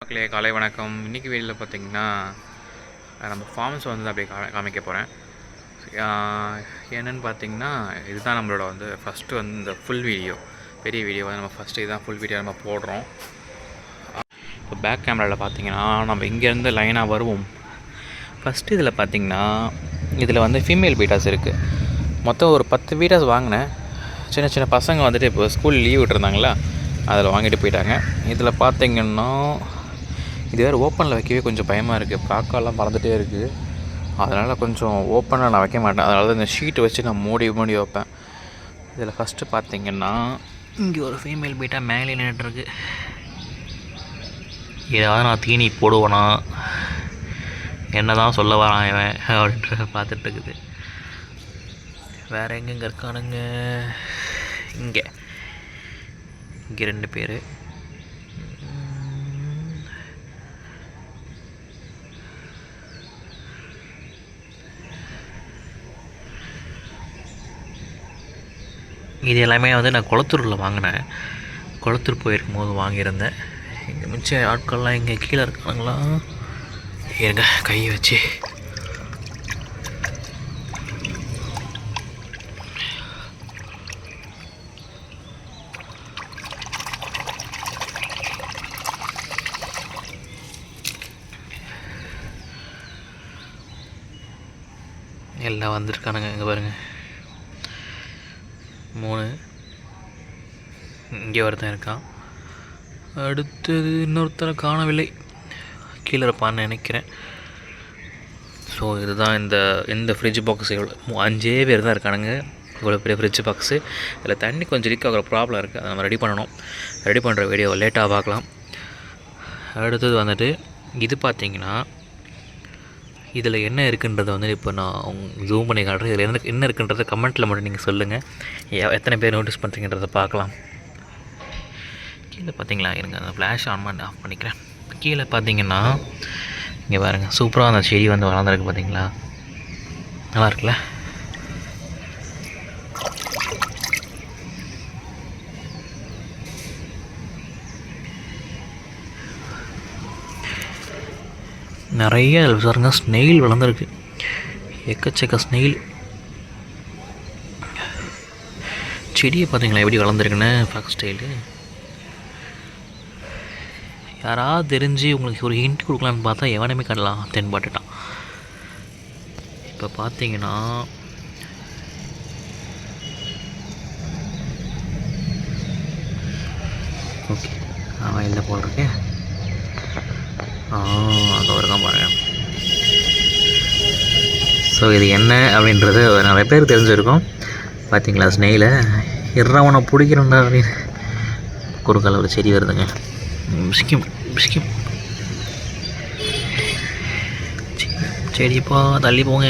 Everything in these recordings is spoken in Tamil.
மக்களே காலை வணக்கம். இன்றைக்கி வீடியோவில் பார்த்திங்கன்னா நம்ம ஃபார்ம்ஸ் வந்து அப்படியே காமிக்க போகிறேன். என்னென்னு பார்த்திங்கன்னா இதுதான் நம்மளோட ஃபஸ்ட்டு இந்த ஃபுல் வீடியோ, பெரிய வீடியோ நம்ம ஃபஸ்ட்டு இதுதான் ஃபுல் வீடியோ நம்ம போடுறோம். இப்போ பேக் கேமராவில் பார்த்திங்கன்னா நம்ம இங்கேருந்து லைனாக வருவோம். ஃபஸ்ட்டு இதில் பார்த்திங்கன்னா இதில் ஃபீமேல் பீட்டாஸ் இருக்குது. மொத்தம் ஒரு 10 பீட்டாஸ் வாங்கினேன். சின்ன சின்ன பசங்க வந்துட்டு இப்போ ஸ்கூல் லீவ் விட்டுருந்தாங்களா, அதில் வாங்கிட்டு போயிட்டாங்க. இதில் பார்த்திங்கன்னா இது வேறு ஓப்பனில் வைக்கவே கொஞ்சம் பயமாக இருக்குது. காக்காலாம் பறந்துகிட்டே இருக்குது. அதனால் கொஞ்சம் ஓப்பனில் நான் வைக்க மாட்டேன். அதனால தான் இந்த ஷீட்டை வச்சு நான் மூடி வைப்பேன். இதில் ஃபஸ்ட்டு பார்த்திங்கன்னா இங்கே ஒரு ஃபீமேல் பீட்டா மேலே நின்றுட்டுருக்கு. ஏதாவது நான் தீனி போடுவேனா, என்ன தான் சொல்ல வரான் இவன் அப்படின்ற பார்த்துட்ருக்குது. வேறு எங்கெங்கே இருக்கானுங்க? இங்கே 2 பேர். இது எல்லாமே நான் குளத்தூரில் வாங்கினேன். குளத்தூர் போயிருக்கும் போது வாங்கியிருந்தேன். இங்கே மிச்ச ஆட்கள்லாம் இங்கே கீழே இருக்காங்களா, இருங்க கையை வச்சு எல்லாம் வந்திருக்கானுங்க. இங்கே பாருங்கள், 3. இங்கே ஒருத்தன் இருக்கான். அடுத்தது இன்னொருத்தரை காணவில்லை, கீழே இருப்பான்னு நினைக்கிறேன். ஸோ இதுதான் இந்த ஃப்ரிட்ஜ் பாக்ஸ். எவ்வளோ 5 பேர் தான் இருக்கானுங்க. இவ்வளோ பெரிய ஃப்ரிட்ஜ் பாக்ஸு. இதில் தண்ணி கொஞ்சம் லீக் ஆகிற ப்ராப்ளம் இருக்குது. அதை நம்ம ரெடி பண்ணணும். ரெடி பண்ணுற வீடியோ லேட்டாக பார்க்கலாம். அடுத்தது இது பார்த்திங்கன்னா இதில் என்ன இருக்குன்றதை இப்போ நான் ஜூம் பண்ணி காட்டுறேன். இதில் என்ன இருக்குன்றதை கமெண்ட்டில் மட்டும் நீங்கள் சொல்லுங்கள். எத்தனை பேர் நோட்டீஸ் பண்ணுறீங்கன்றதை பார்க்கலாம். கீழே பார்த்தீங்களா, இருங்க அந்த ஃப்ளாஷ் ஆஃப் பண்ணிக்கிறேன். கீழே பார்த்தீங்கன்னா இங்கே பாருங்கள், சூப்பராக அந்த செடி வளர்ந்துருக்கு பார்த்தீங்களா, நல்லா இருக்குல்ல. நிறைய பாருங்க ஸ்னெயில் வளர்ந்துருக்கு. எக்கச்சக்க ஸ்னெயில். செடியை பார்த்தீங்களா எப்படி வளர்ந்துருக்குன்னு ஃபாக்ஸ் ஸ்டைலு. யாராவது தெரிஞ்சு உங்களுக்கு ஒரு ஹிண்ட் கொடுக்கலான்னு பார்த்தா எவனையுமே கடலாம் தென்பட்டுட்டான். இப்போ பார்த்தீங்கன்னா ஓகே, அவன் இல்லை போல் இருக்கேன். அங்கே வருதான் பாருங்கள். ஸோ இது என்ன அப்படின்றது நிறைய பேர் தெரிஞ்சிருக்கும். பார்த்தீங்களா ஸ்னெயிலை, இறவனை பிடிக்கிறோண்டா அப்படின்னு குறுக்கால ஒரு செடி வருதுங்க. பிஸ்கிம் செடிப்பா, தள்ளி போங்க.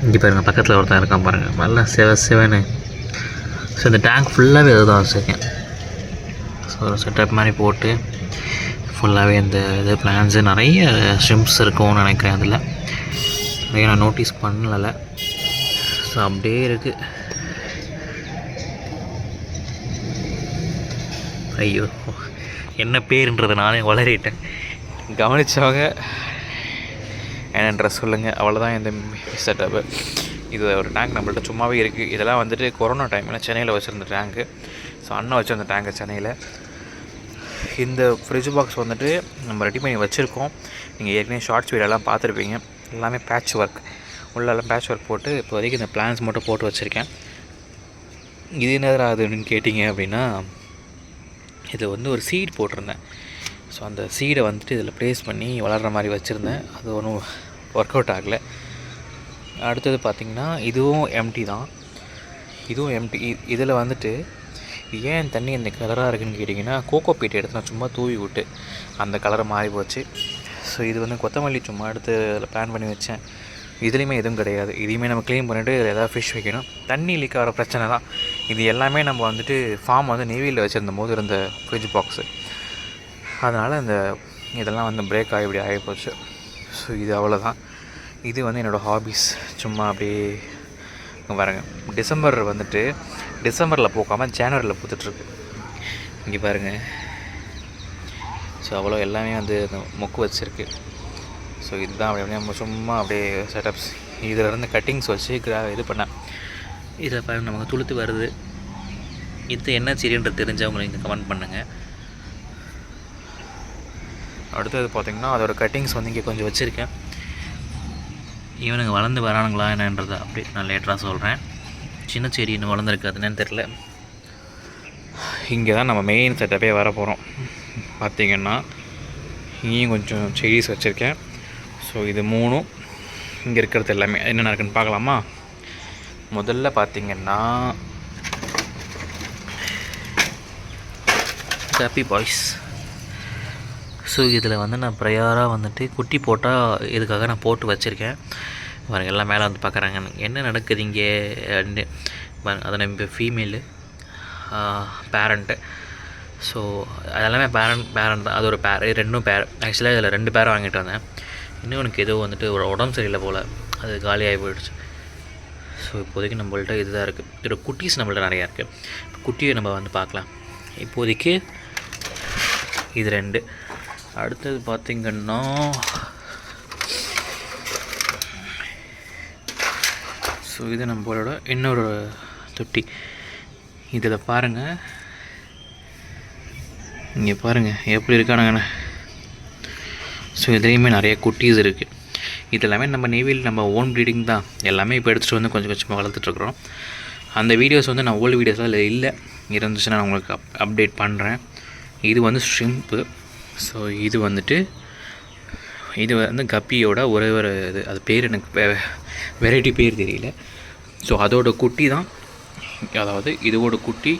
இங்கே பாருங்கள், பக்கத்தில் ஒருத்தன் இருக்கான் பாருங்கள், நல்லா சிவன்னு. ஸோ இந்த டேங்க் ஃபுல்லாகவே அதுதான் வச்சுருக்கேன். ஸோ ஒரு செட்டப் மாதிரி போட்டு ஃபுல்லாகவே இது பிளான்ஸு நிறைய ஷ்ரிம்ப்ஸ் இருக்கும்னு நினைக்கிறேன். அதில் நிறைய நான் நோட்டீஸ் பண்ணலை. ஸோ அப்படியே இருக்குது. ஐயோ, என்ன பேருன்றதை நானே வளரிட்டேன். கவனித்தவங்க என்னன்ற சொல்லுங்கள். அவ்வளோதான் இந்த செட்டப்பு. இது ஒரு டேங்க் நம்மள்ட்ட சும்மாவே இருக்குது. இதெல்லாம் கொரோனா டைமில் சென்னையில் வச்சுருந்த டேங்க்கு. ஸோ அண்ணன் வச்சுருந்த டேங்கு சென்னையில். இந்த ஃப்ரிட்ஜ் பாக்ஸ் நம்ம ரெடி பண்ணி வச்சுருக்கோம். நீங்கள் ஏற்கனவே ஷார்ட்ஸ் வீடியோலாம் பார்த்துருப்பீங்க. எல்லாமே பேட்ச் ஒர்க், உள்ளெல்லாம் பேட்ச் ஒர்க் போட்டு இப்போதைக்கு இந்த பிளான்ஸ் மட்டும் போட்டு வச்சுருக்கேன். இது என்னது அப்படின்னு கேட்டிங்க அப்படின்னா, இது ஒரு சீட் போட்டிருந்தேன். ஸோ அந்த சீடை இதில் ப்ளேஸ் பண்ணி வளர்கிற மாதிரி வச்சுருந்தேன். அது ஒன்றும் ஒர்க் அவுட் ஆகலை. அடுத்தது பார்த்திங்கன்னா இதுவும் எம்டி தான். இதுவும் எம்டி. இதில் ஏன் தண்ணி அந்த கலராக இருக்குதுன்னு கேட்டிங்கன்னா, கோகோ பீட் எடுத்து நான் சும்மா தூவி விட்டு அந்த கலரை மாறி போச்சு. ஸோ இது கொத்தமல்லி சும்மா எடுத்து அதில் பிளான் பண்ணி வச்சேன். இதுலேயுமே எதுவும் கிடையாது. இதையுமே நம்ம க்ளீன் பண்ணிவிட்டு எதாவது ஃபிஷ் வைக்கணும். தண்ணி லீக் ஆகிற பிரச்சனை தான் இது எல்லாமே. நம்ம ஃபார்ம் நெய்வேலியில் வச்சுருந்த போது இருந்த ஃப்ரிட்ஜ் பாக்ஸு. அதனால் இதெல்லாம் பிரேக் ஆகி இப்படி ஆகிப்போச்சு. ஸோ இது அவ்வளோதான். இது என்னோடய ஹாபீஸ். சும்மா அப்படியே பாருங்கள், டிசம்பரில் பூக்காமல் ஜனவரியில் பூத்துட்ருக்கு. இங்கே பாருங்கள், ஸோ அவ்வளோ எல்லாமே வந்து அந்த மொக்கு வச்சுருக்கு. ஸோ இதுதான் அப்படி அப்படியே நம்ம சும்மா அப்படியே செட்டப்ஸ். இதிலேருந்து கட்டிங்ஸ் வச்சு இது பண்ணேன். இதில் பாருங்கள் நமக்கு துளுத்து வருது. இது என்ன செடின்றது தெரிஞ்சவங்க நீங்கள் கமெண்ட் பண்ணுங்கள். அடுத்தது பார்த்திங்கன்னா அதோட கட்டிங்ஸ் வந்து இங்கே கொஞ்சம் வச்சுருக்கேன். இவனுங்க வளர்ந்து வரானுங்களா என்னன்றதை அப்படி நான் லேட்டராக சொல்கிறேன். சின்ன செடி இன்னும் வளர்ந்துருக்கு, என்னன்னு தெரில. இங்கே தான் நம்ம மெயின் செட்டப்பே வர போகிறோம். பார்த்திங்கன்னா இங்கேயும் கொஞ்சம் செடிஸ் வச்சுருக்கேன். ஸோ இது 3 இங்கே இருக்கிறது எல்லாமே என்னென்ன இருக்குன்னு பார்க்கலாமா? முதல்ல பார்த்திங்கன்னா ஹாப்பி பாய்ஸ். ஸோ இதில் வந்து நான் ப்ரையராக வந்துட்டு குட்டி போட்டால் இதுக்காக நான் போட்டு வச்சுருக்கேன். பாருங்கள் எல்லாம் மேலே வந்து பார்க்குறாங்க என்ன நடக்குது இங்கே அப்படின்னு. அதை நம்ம ஃபீமேலு பேரண்ட்டு. ஸோ அதெல்லாமே பேரண்ட் தான். அது ஒரு ரெண்டும் பேர். ஆக்சுவலாக இதில் 2 பேரை வாங்கிட்டு வந்தேன். இன்னும் எனக்கு ஏதோ வந்துட்டு ஒரு உடம்பு சரியில்லை போல், அது காலியாகி போயிடுச்சு. ஸோ இப்போதைக்கு நம்மள்ட்ட இதுதான் இருக்குது. இதோட குட்டீஸ் நம்மள்ட்ட நிறையா இருக்குது. குட்டியை நம்ம வந்து பார்க்கலாம். இப்போதைக்கு இது 2. அடுத்தது பார்த்திங்கன்னா ஸோ இது நம்மளோட இன்னொரு தொட்டி. இதில் பாருங்கள், இங்கே பாருங்கள் எப்படி இருக்கானுங்கண்ணே. ஸோ இதுலேயுமே நிறைய குட்டீஸ் இருக்குது. இதெல்லாமே நம்ம நெய்வேலி நம்ம ஓன் ப்ரீடிங் தான். எல்லாமே இப்போ எடுத்துகிட்டு வந்து கொஞ்சம் கொஞ்சமாக வளர்த்துட்ருக்குறோம். அந்த வீடியோஸ் வந்து நான் ஓல்டு வீடியோஸாக இல்லை இருந்துச்சுன்னா நான் உங்களுக்கு அப்டேட் பண்ணுறேன். இது வந்து ஷ்ரிம்ப்பு. ஸோ இது வந்து கப்பியோட ஒரே ஒரு இது, அது பேர் எனக்கு வெரைட்டி பேர் தெரியல. ஸோ அதோட குட்டி தான், அதாவது இதோட குட்டி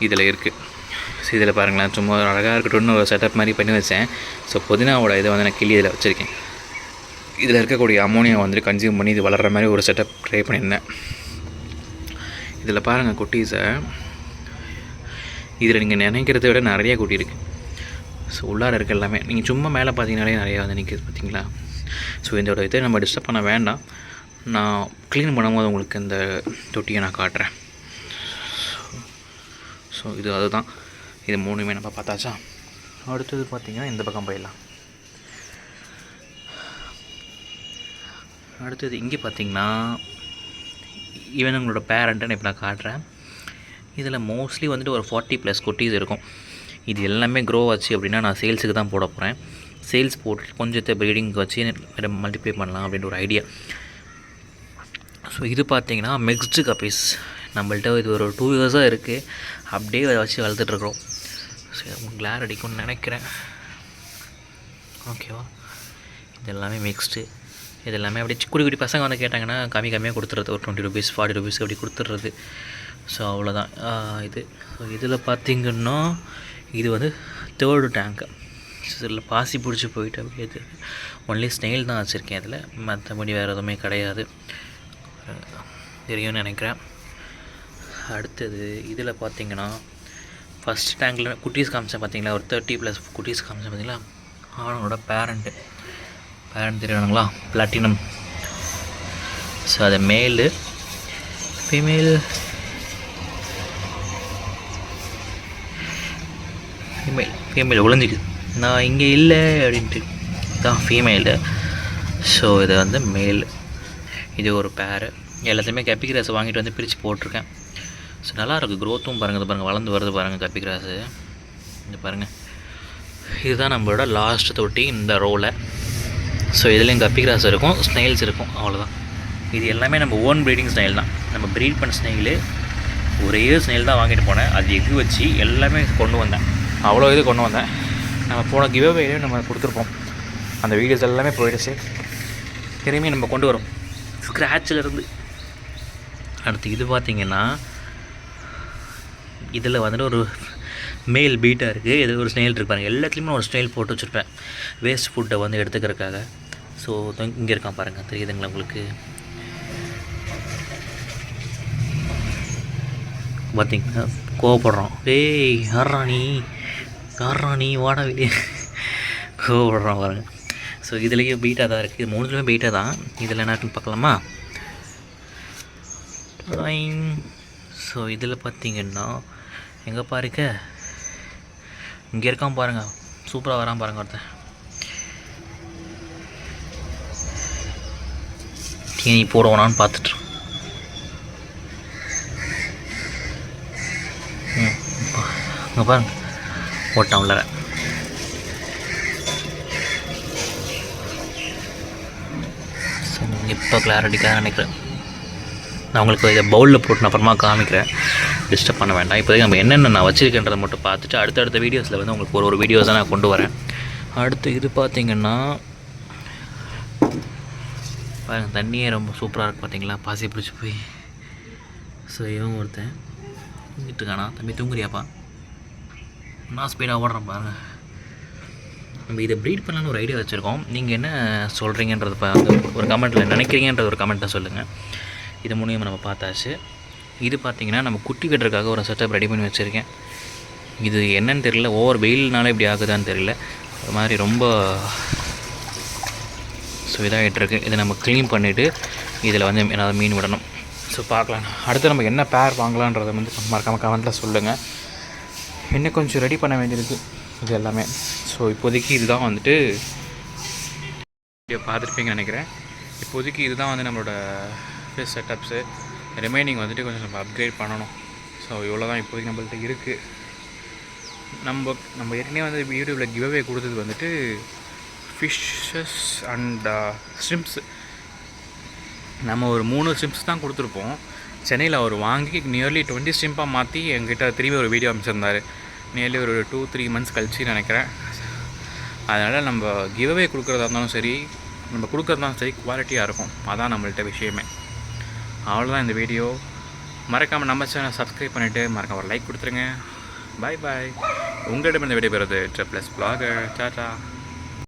இதில் இருக்குது. ஸோ இதில் பாருங்களேன், சும்மா அழகாக இருக்கட்டும்னு ஒரு செட்டப் மாதிரி பண்ணி வச்சேன். ஸோ புதினாவோட இதை வந்து நான் கிள்ளி இதில் வச்சுருக்கேன். இதில் இருக்கக்கூடிய அமோனியா வந்துட்டு கன்சியூம் பண்ணி இது வளர்கிற மாதிரி ஒரு செட்டப் ட்ரை பண்ணியிருந்தேன். இதில் பாருங்கள் குட்டீஸை. இதில் நீங்கள் நினைக்கிறத விட நிறையா குட்டி இருக்குது. ஸோ உள்ளார இருக்க எல்லாமே நீங்கள் சும்மா மேலே பார்த்தீங்கன்னாலே நிறையா வந்து நிற்கிது பார்த்தீங்களா. ஸோ இதோட இதை நம்ம டிஸ்டர்ப் பண்ண வேண்டாம். நான் க்ளீன் பண்ணும்போது உங்களுக்கு இந்த தொட்டியை நான் காட்டுறேன். ஸோ இது அதுதான். இது 3மே நம்ம பார்த்தாச்சா. அடுத்தது பார்த்திங்கன்னா இந்த பக்கம் போயிடலாம். அடுத்தது இங்கே பார்த்திங்கன்னா இவனுங்களோட பேரண்ட்டுன்னு இப்போ நான் காட்டுறேன். இதில் மோஸ்ட்லி வந்துட்டு ஒரு 40+ குட்டீஸ் இருக்கும். இது எல்லாமே க்ரோ ஆச்சு அப்படின்னா நான் சேல்ஸுக்கு தான் போட போகிறேன். சேல்ஸ் போட்டு கொஞ்சத்தை ப்ரீடிங்க்கு வச்சு மல்டிப்ளை பண்ணலாம் அப்படின்ற ஒரு ஐடியா. ஸோ இது பார்த்திங்கன்னா மிக்ஸ்டு கப்பீஸ். நம்மள்ட்ட இது ஒரு 2 இயர்ஸாக இருக்குது. அப்படியே அதை வச்சு வளர்த்துட்ருக்குறோம். சரி, உங்களுக்கு கிளார் அடிக்கும்னு நினைக்கிறேன். ஓகேவா. இது எல்லாமே மிக்ஸ்டு. இது எல்லாமே அப்படியே குடி குடி பசங்க வந்து கேட்டாங்கன்னா கம்மியாக கொடுத்துறது. ஒரு 20 ரூபீஸ் 40 ரூபீஸ் அப்படி கொடுத்துட்றது. ஸோ அவ்வளோதான் இது. ஸோ இதில் பார்த்திங்கன்னா இது வந்து 3rd டேங்க்கு. இதில் பாசி பிடிச்சி போயிட்டு அப்படியே இது ஒன்லி ஸ்னெயில் தான் வச்சுருக்கேன். இதில் மற்றபடி வேறு எதுவுமே கிடையாது, தெரியும்னு நினைக்கிறேன். அடுத்தது இதில் பார்த்திங்கன்னா ஃபஸ்ட் டேங்கில் குட்டீஸ் காமிச்சேன் பார்த்தீங்களா, ஒரு 30+ குட்டீஸ் காமிச்சேன் பார்த்தீங்களா. அவனோட பேரண்ட் தெரியாதுங்களா, பிளாட்டினம். ஸோ அது மேலு ஃபீமேல் ஒளிஞ்சிக்குது. நான் இங்கே இல்லை அப்படின்ட்டு தான் ஃபீமேலு. ஸோ இதை வந்து மேல். இது ஒரு பேரு. எல்லாத்தையுமே கப்பி கிராஸ் வாங்கிட்டு வந்து பிரித்து போட்டிருக்கேன். ஸோ நல்லாயிருக்கு. க்ரோத்தும் பாருங்கள், இது பாருங்கள் வளர்ந்து வருது பாருங்கள் கப்பி கிராஸு. இது பாருங்கள், இதுதான் நம்மளோட லாஸ்ட் தொட்டி இந்த ரோவில். ஸோ இதுலேயும் கப்பி கிராஸ் இருக்கும், ஸ்னெயில்ஸ் இருக்கும், அவ்வளோதான். இது எல்லாமே நம்ம ஓன் ப்ரீடிங் ஸ்னெயில் தான். நம்ம ப்ரீட் பண்ண ஸ்னெயிலு ஒரே ஸ்னெயில் தான் வாங்கிட்டு போனேன். அது எக்கு வச்சு எல்லாமே கொண்டு வந்தேன். அவ்வளோ இது கொண்டு வந்தேன். நம்ம போன கிவ்அவேலே நம்ம கொடுத்துருப்போம். அந்த வீடியோஸ் எல்லாமே போயிடுச்சு. திரும்பி நம்ம கொண்டு வரோம் ஸ்க்ராட்சிலேருந்து. அடுத்து இது பார்த்திங்கன்னா இதில் வந்துட்டு ஒரு மேல் பீட்டாக இருக்குது. இது ஒரு ஸ்னெயில் இருப்பாங்க. எல்லாத்துலேயுமே ஒரு ஸ்னெயில் போட்டு வச்சுருப்பேன் வேஸ்ட் ஃபுட்டை வந்து எடுத்துக்கிறதுக்காக. ஸோ இங்கே இருக்கான் பாருங்கள், தெரியுதுங்களா உங்களுக்கு. பார்த்திங்கன்னா கோவப்படுறோம். ஏய் யாராணி வாடா வெளியே கோவப்படுறோம் பாருங்கள். ஸோ இதுலேயும் பீட்டாக தான் இருக்குது. 3லேயுமே பீட்டாக தான். இதில் என்ன இருக்குன்னு பார்க்கலாமா. ஸோ இதில் பார்த்திங்கன்னா எங்கே பாருங்க, இங்கே இருக்கான் பாருங்கள் சூப்பராக வரான் பாருங்க ஒருத்தன். தீனி போடுவானான்னு பார்த்துட்டு இங்கே பாருங்க ஓட்டான் உள்ளார. இப்போ கிளாரிட்டிக்காக நினைக்கிறேன். நான் உங்களுக்கு இதை பவுலில் போட்டு நான் அப்புறமா காமிக்கிறேன், டிஸ்டர்ப் பண்ண வேண்டாம். இப்போதைக்கு நம்ம என்னென்ன நான் வச்சுருக்கேன்றதை மட்டும் பார்த்துட்டு அடுத்தடுத்த வீடியோஸில் வந்து உங்களுக்கு ஒரு வீடியோஸாக நான் கொண்டு வரேன். அடுத்து இது பார்த்திங்கன்னா பாருங்கள் தண்ணியே ரொம்ப சூப்பராக இருக்குது பார்த்தீங்களா, பாசி பிடிச்சி போய். ஸோ இவன் ஒருத்தன் தூங்கிட்டு இருக்கானா, தம்பி தூங்குறியாப்பா, நான் ஸ்பீடாக ஓடுறேன் பாருங்கள். நம்ம இதை ப்ரீட் பண்ணலான்னு ஒரு ஐடியா வச்சுருக்கோம். நீங்கள் என்ன சொல்கிறீங்கன்றது வந்து ஒரு கமெண்ட்டில் நினைக்கிறீங்கன்றது ஒரு கமெண்ட்டில் சொல்லுங்கள். இது மூலியமாக நம்ம பார்த்தாச்சு. இது பார்த்திங்கன்னா நம்ம குட்டி வெட்டுறதுக்காக ஒரு செட்டப் ரெடி பண்ணி வச்சுருக்கேன். இது என்னன்னு தெரியல, ஓவர் வெயில்னால இப்படி ஆகுதான்னு தெரியல, ஒரு மாதிரி ரொம்ப ஸோ இதாகிட்டுருக்கு. இதை நம்ம க்ளீன் பண்ணிவிட்டு இதில் வந்து ஏதாவது மீன் விடணும். ஸோ பார்க்கலாம். அடுத்து நம்ம என்ன பேர் வாங்கலான்றதை வந்து மறக்காமல் கமெண்ட்டில் சொல்லுங்கள். இன்னும் கொஞ்சம் ரெடி பண்ண வேண்டியிருக்கு இது எல்லாமே. ஸோ இப்போதைக்கு இதுதான் வந்துட்டு பார்த்துருப்பீங்கன்னு நினைக்கிறேன். இப்போதைக்கு இதுதான் வந்து நம்மளோட ஃபிஷ் செட்டப்ஸு. ரிமைனிங் வந்துட்டு கொஞ்சம் நம்ம அப்கிரேட் பண்ணணும். ஸோ இவ்வளோ தான் இப்போதைக்கு நம்மள்ட்ட இருக்குது. நம்ம ஏற்கனவே வந்து யூடியூப்பில் கிவ்அவே கொடுத்தது வந்துட்டு ஃபிஷ்ஷஸ் அண்ட் ஷ்ரிம்ப்ஸு. நம்ம ஒரு 3 ஷ்ரிம்ப்ஸ் தான் கொடுத்துருப்போம். சென்னையில் அவர் வாங்கி நியர்லி 20 ஷ்ரிம்பாக மாற்றி எங்கிட்ட திரும்பி ஒரு வீடியோ அமைச்சிருந்தார். நியர்லி ஒரு 2-3 மந்த்ஸ் கழிச்சு நினைக்கிறேன். அதனால் நம்ம கிவ்அவே கொடுக்குறதா இருந்தாலும் சரி, நம்ம கொடுக்குறதாலும் சரி, குவாலிட்டியாக இருக்கும். அதான் நம்மள்ட்ட விஷயமே. அவ்வளோதான் இந்த வீடியோ. மறக்காமல் நம்ம சேனலை சப்ஸ்கிரைப் பண்ணிவிட்டு மறக்காம ஒரு லைக் கொடுத்துருங்க. பாய் பாய். உங்களிடம் இந்த விடைபெறுவது ட்ரிப்ளஸ் ப்ளாகர். டாடா.